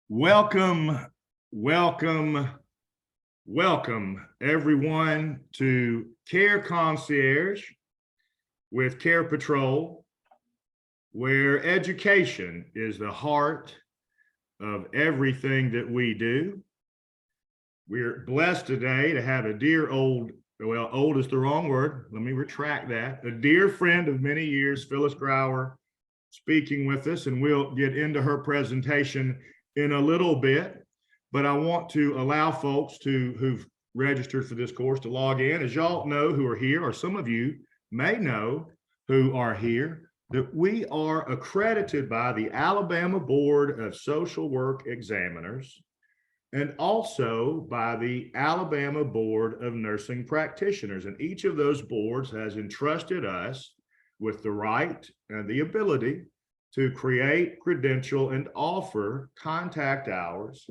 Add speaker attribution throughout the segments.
Speaker 1: Welcome, welcome, welcome everyone to Care Concierge with CarePatrol, where education is the heart of everything that we do. We're blessed today to have a dear old is the wrong word. Let me retract that. A dear friend of many years, Phyllis Grauer, speaking with us, and we'll get into her presentation in a little bit, but I want to allow folks who've registered for this course to log in. As y'all know who are here, or some of you may know who are here, that we are accredited by the Alabama Board of Social Work Examiners and also by the Alabama Board of Nursing Practitioners. And each of those boards has entrusted us with the right and the ability to create, credential, and offer contact hours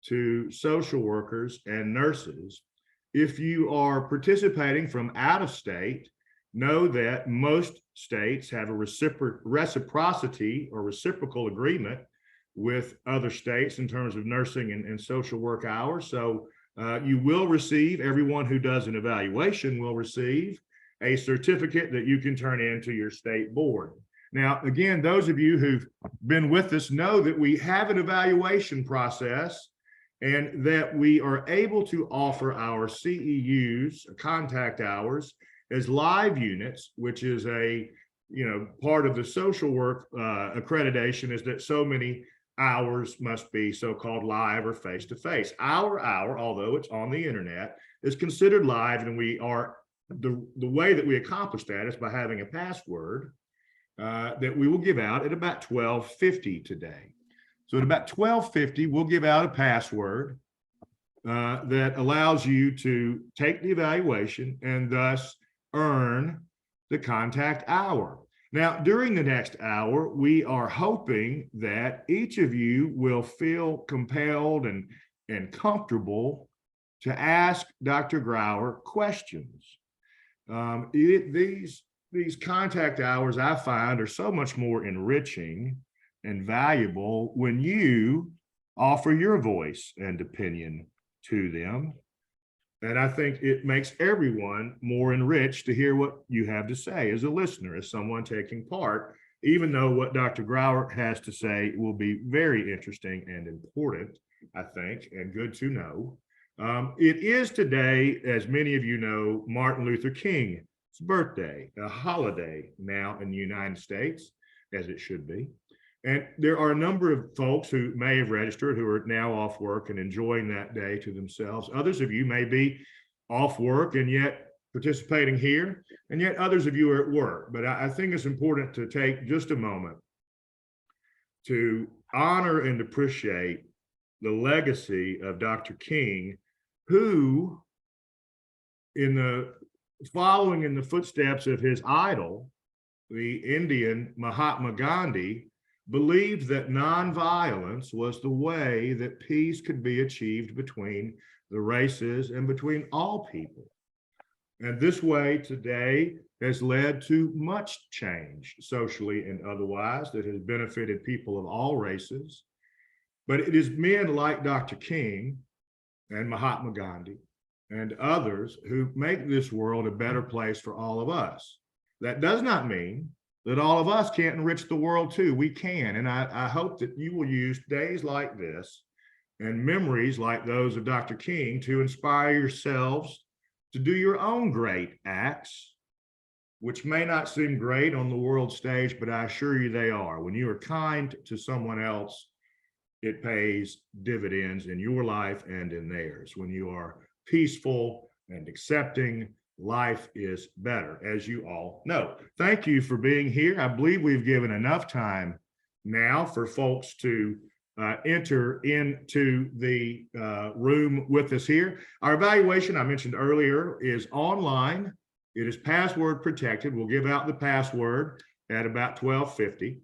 Speaker 1: to social workers and nurses. If you are participating from out of state, know that most states have a reciprocity or reciprocal agreement with other states in terms of nursing and social work hours. So you will receive, everyone who does an evaluation will receive a certificate that you can turn in to your state board. Now, again, those of you who've been with us know that we have an evaluation process and that we are able to offer our CEUs, contact hours, as live units, which is a, part of the social work accreditation is that so many hours must be so-called live or face-to-face. Our hour, although it's on the internet, is considered live, and we are, the way that we accomplish that is by having a password that we will give out at about 12:50 today. So at about 12:50, we'll give out a password that allows you to take the evaluation and thus earn the contact hour. Now, during the next hour, we are hoping that each of you will feel compelled and comfortable to ask Dr. Grauer questions. These contact hours, I find, are so much more enriching and valuable when you offer your voice and opinion to them. And I think it makes everyone more enriched to hear what you have to say as a listener, as someone taking part, even though what Dr. Grauer has to say will be very interesting and important, I think, and good to know. It is today, as many of you know, Martin Luther King's birthday, a holiday now in the United States, as it should be. And there are a number of folks who may have registered who are now off work and enjoying that day to themselves. Others of you may be off work and yet participating here, and yet others of you are at work. But I think it's important to take just a moment to honor and appreciate the legacy of Dr. King, who, following in the footsteps of his idol, the Indian Mahatma Gandhi, believed that nonviolence was the way that peace could be achieved between the races and between all people. And this way today has led to much change socially and otherwise that has benefited people of all races. But it is men like Dr. King and Mahatma Gandhi and others who make this world a better place for all of us. That does not mean that all of us can't enrich the world too. We can, and I hope that you will use days like this and memories like those of Dr. King to inspire yourselves to do your own great acts, which may not seem great on the world stage, but I assure you they are. When you are kind to someone else, it pays dividends in your life and in theirs. When you are peaceful and accepting, life is better, as you all know. Thank you for being here. I believe we've given enough time now for folks to enter into the room with us here. Our evaluation, I mentioned earlier, is online. It is password protected. We'll give out the password at about 12:50.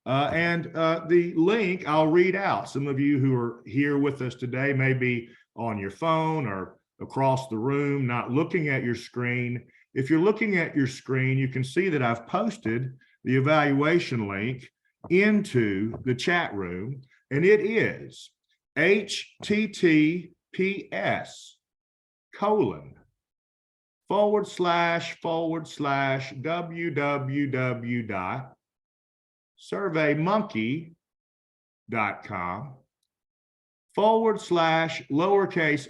Speaker 1: And the link I'll read out. Some of you who are here with us today may be on your phone or across the room, not looking at your screen. If you're looking at your screen, you can see that I've posted the evaluation link into the chat room. and it is https://www.surveymonkey.com/lowercase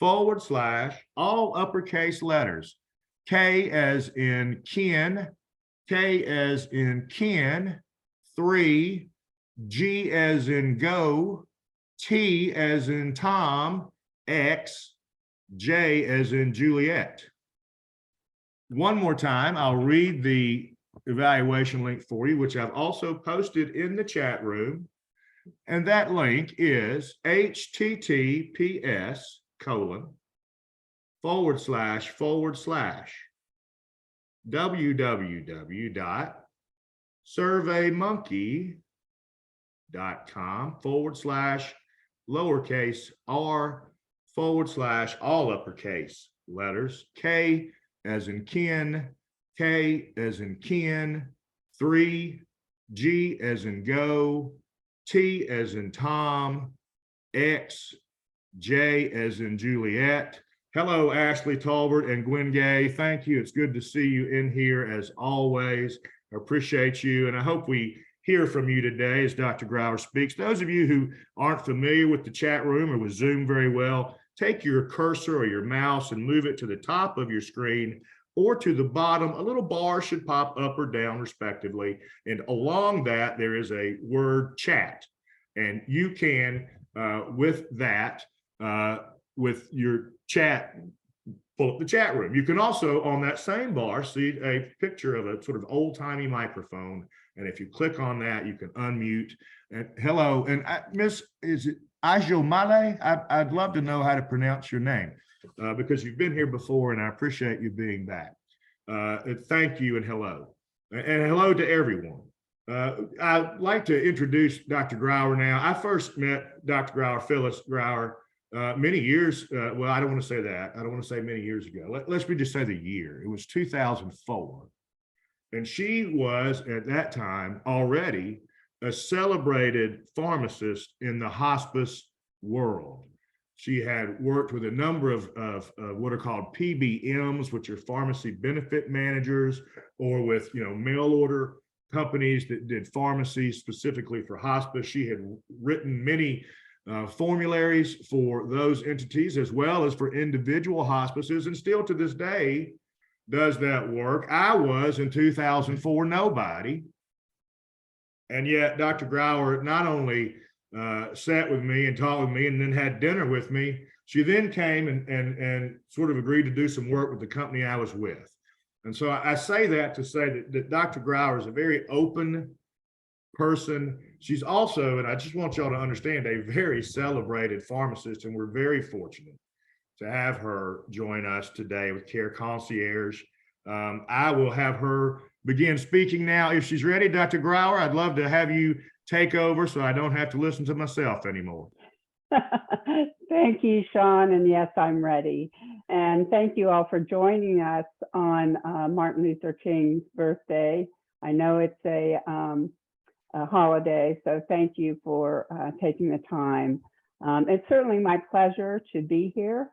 Speaker 1: r/all uppercase letters, K as in Ken, K as in Ken, 3, G as in go, T as in Tom, X, J as in Juliet. One more time, I'll read the evaluation link for you, which I've also posted in the chat room. And that link is https://www.surveymonkey.com/lowercase r/all uppercase letters, K as in Ken, K as in Ken, 3, G as in go, T as in Tom, X, J as in Juliet. Hello, Ashley Tolbert and Gwen Gay. Thank you. It's good to see you in here as always. I appreciate you, and I hope we hear from you today as Dr. Grauer speaks. Those of you who aren't familiar with the chat room or with Zoom very well, take your cursor or your mouse and move it to the top of your screen or to the bottom. A little bar should pop up or down respectively. And along that, there is a word chat. And you can, with that, with your chat, pull up the chat room. You can also, on that same bar, see a picture of a sort of old-timey microphone. And if you click on that, you can unmute. And hello, and Miss, is it Ajomale? I'd love to know how to pronounce your name because you've been here before, and I appreciate you being back. Thank you and hello. And hello to everyone. I'd like to introduce Dr. Grauer now. I first met Dr. Grauer, Phyllis Grauer, many years, well, I don't want to say that. I don't want to say many years ago. Let's just say the year. It was 2004. And she was, at that time, already a celebrated pharmacist in the hospice world. She had worked with a number of what are called PBMs, which are pharmacy benefit managers, or with mail order companies that did pharmacy specifically for hospice. She had written many formularies for those entities as well as for individual hospices, and still to this day does that work. I was in 2004 nobody, and yet Dr. Grauer not only sat with me and talked with me and then had dinner with me, she then came and sort of agreed to do some work with the company I was with. And so I say that to say that Dr. Grauer is a very open person. She's also, and I just want y'all to understand, a very celebrated pharmacist, and we're very fortunate to have her join us today with Care Concierge. I will have her begin speaking now if she's ready. Dr. Grauer, I'd love to have you take over so I don't have to listen to myself anymore.
Speaker 2: Thank you, Sean. And yes, I'm ready. And thank you all for joining us on Martin Luther King's birthday. I know it's a holiday, so thank you for taking the time. It's certainly my pleasure to be here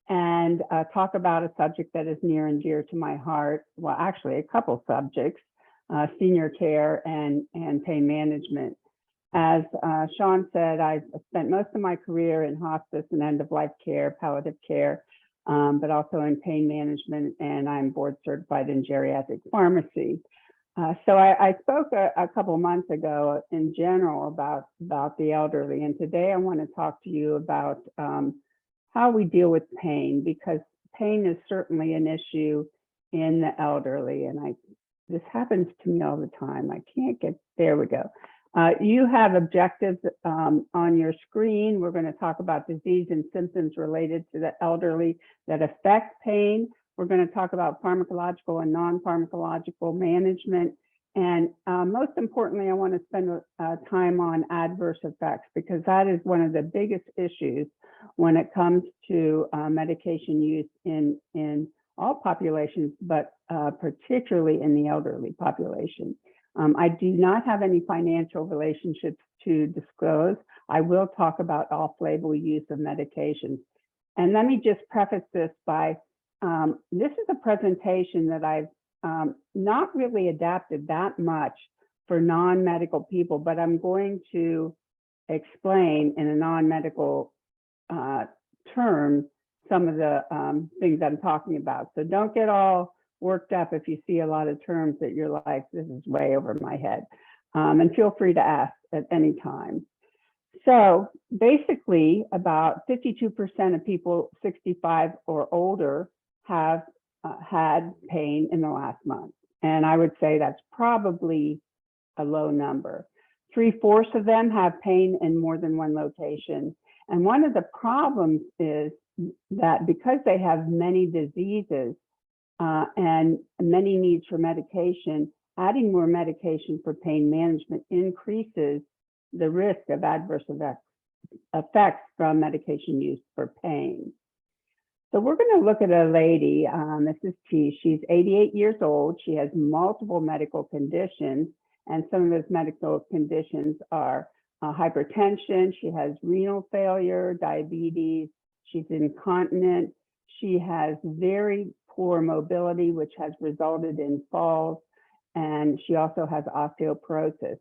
Speaker 2: and talk about a subject that is near and dear to my heart. Well, actually, a couple subjects, senior care and pain management. As Sean said, I've spent most of my career in hospice and end-of-life care, palliative care, but also in pain management, and I'm board certified in geriatric pharmacy. So I spoke a couple months ago in general about the elderly, and today I want to talk to you about how we deal with pain, because pain is certainly an issue in the elderly, and this happens to me all the time. I can't get, there we go. You have objectives on your screen. We're going to talk about disease and symptoms related to the elderly that affect pain. We're going to talk about pharmacological and non-pharmacological management. And most importantly, I want to spend time on adverse effects, because that is one of the biggest issues when it comes to medication use in all populations, but particularly in the elderly population. I do not have any financial relationships to disclose. I will talk about off-label use of medications. And let me just preface this by, this is a presentation that I've not really adapted that much for non-medical people, but I'm going to explain in a non-medical term some of the things I'm talking about. So don't get all worked up if you see a lot of terms that you're like, this is way over my head. And feel free to ask at any time. So basically, about 52% of people 65 or older have had pain in the last month. And I would say that's probably a low number. 3/4 of them have pain in more than one location. And one of the problems is that because they have many diseases and many needs for medication, adding more medication for pain management increases the risk of adverse effects from medication use for pain. So we're going to look at a lady, Mrs. T. She's 88 years old. She has multiple medical conditions, and some of those medical conditions are hypertension. She has renal failure, diabetes. She's incontinent. She has very poor mobility, which has resulted in falls, and she also has osteoporosis.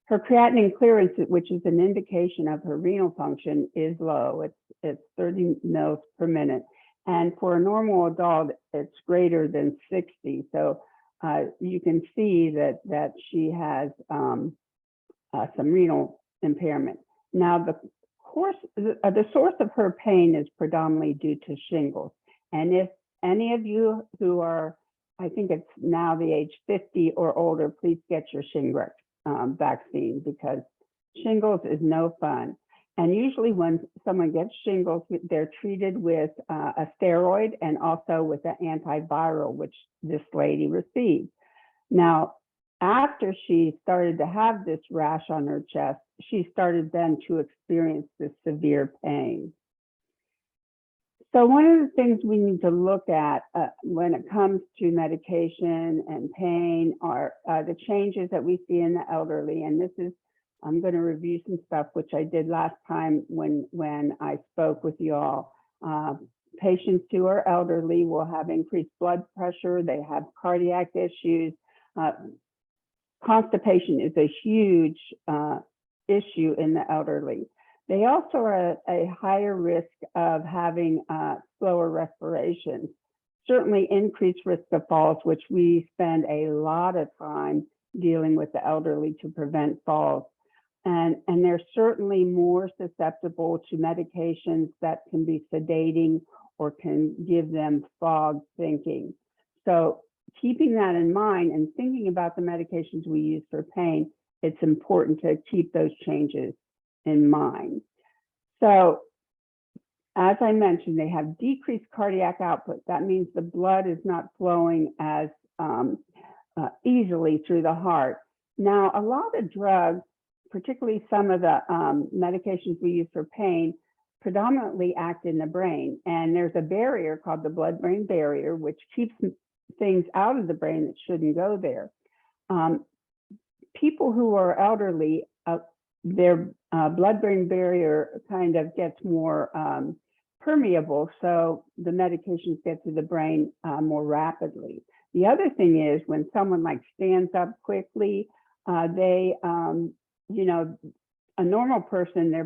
Speaker 2: Her creatinine clearance, which is an indication of her renal function, is low. It's 30 mils per minute. And for a normal adult, it's greater than 60. So you can see that she has some renal impairment. Now, the source of her pain is predominantly due to shingles. And if any of you who are, I think it's now the age 50 or older, please get your Shingrix vaccine, because shingles is no fun. And usually when someone gets shingles, they're treated with a steroid and also with an antiviral, which this lady received. Now, after she started to have this rash on her chest, she started then to experience this severe pain. So one of the things we need to look at when it comes to medication and pain are the changes that we see in the elderly. And this is, I'm going to review some stuff which I did last time when I spoke with you all. Patients who are elderly will have increased blood pressure. They have cardiac issues. Constipation is a huge issue in the elderly. They also are at a higher risk of having slower respiration, certainly increased risk of falls, which we spend a lot of time dealing with the elderly to prevent falls. And they're certainly more susceptible to medications that can be sedating or can give them fog thinking. So keeping that in mind and thinking about the medications we use for pain, it's important to keep those changes in mind. So as I mentioned, they have decreased cardiac output. That means the blood is not flowing as easily through the heart. Now, a lot of drugs, particularly some of the medications we use for pain, predominantly act in the brain. And there's a barrier called the blood-brain barrier, which keeps things out of the brain that shouldn't go there. People who are elderly, their blood-brain barrier kind of gets more permeable, so the medications get to the brain more rapidly. The other thing is when someone like stands up quickly, they, you know, a normal person, their